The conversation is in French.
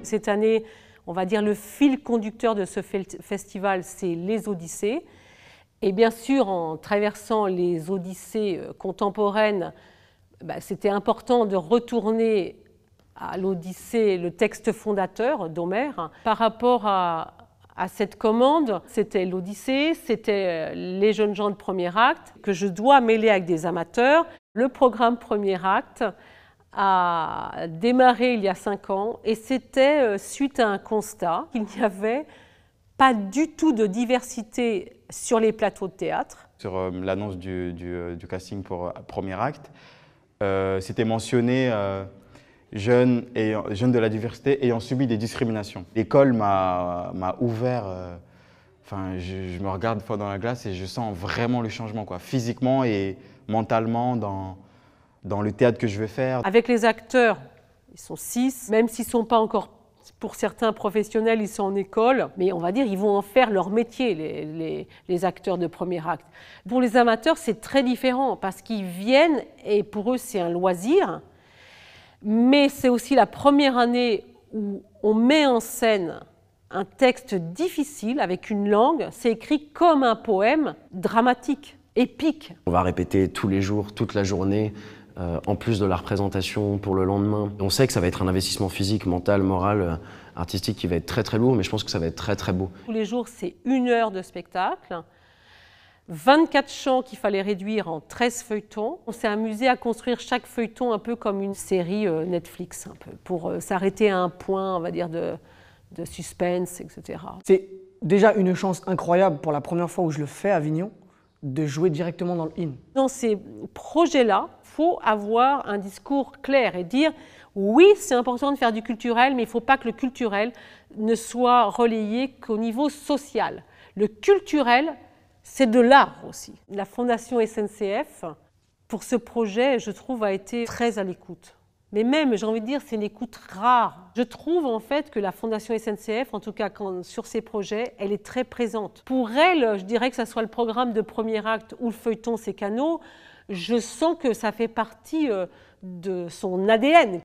Cette année, on va dire le fil conducteur de ce festival, c'est les Odyssées. Et bien sûr, en traversant les Odyssées contemporaines, c'était important de retourner à l'Odyssée, le texte fondateur d'Homère. Par rapport à cette commande, c'était l'Odyssée, c'était les jeunes gens de premier acte, que je dois mêler avec des amateurs. Le programme premier acte a démarré il y a 5 ans et c'était suite à un constat qu'il n'y avait pas du tout de diversité sur les plateaux de théâtre. Sur l'annonce du casting pour premier acte, c'était mentionné jeunes de la diversité ayant subi des discriminations. L'école m'a ouvert, je me regarde des fois dans la glace et je sens vraiment le changement, quoi, physiquement et mentalement dans le théâtre que je vais faire. Avec les acteurs, ils sont 6, même s'ils ne sont pas encore, pour certains professionnels, ils sont en école, mais on va dire ils vont en faire leur métier, les acteurs de premier acte. Pour les amateurs, c'est très différent parce qu'ils viennent et pour eux, c'est un loisir, mais c'est aussi la première année où on met en scène un texte difficile avec une langue, c'est écrit comme un poème dramatique, épique. On va répéter tous les jours, toute la journée, en plus de la représentation pour le lendemain. On sait que ça va être un investissement physique, mental, moral, artistique qui va être très très lourd, mais je pense que ça va être très très beau. Tous les jours, c'est 1 heure de spectacle, 24 chants qu'il fallait réduire en 13 feuilletons. On s'est amusé à construire chaque feuilleton un peu comme une série Netflix, un peu, pour s'arrêter à un point, on va dire, de suspense, etc. C'est déjà une chance incroyable pour la première fois où je le fais à Avignon, de jouer directement dans le IN. Dans ces projets-là, il faut avoir un discours clair et dire oui, c'est important de faire du culturel, mais il ne faut pas que le culturel ne soit relayé qu'au niveau social. Le culturel, c'est de l'art aussi. La Fondation SNCF, pour ce projet, je trouve, a été très à l'écoute. Mais même, j'ai envie de dire, c'est une écoute rare. Je trouve en fait que la Fondation SNCF, en tout cas sur ces projets, elle est très présente. Pour elle, je dirais que ce soit le programme de premier acte ou le feuilleton C'est Canaux, je sens que ça fait partie de son ADN.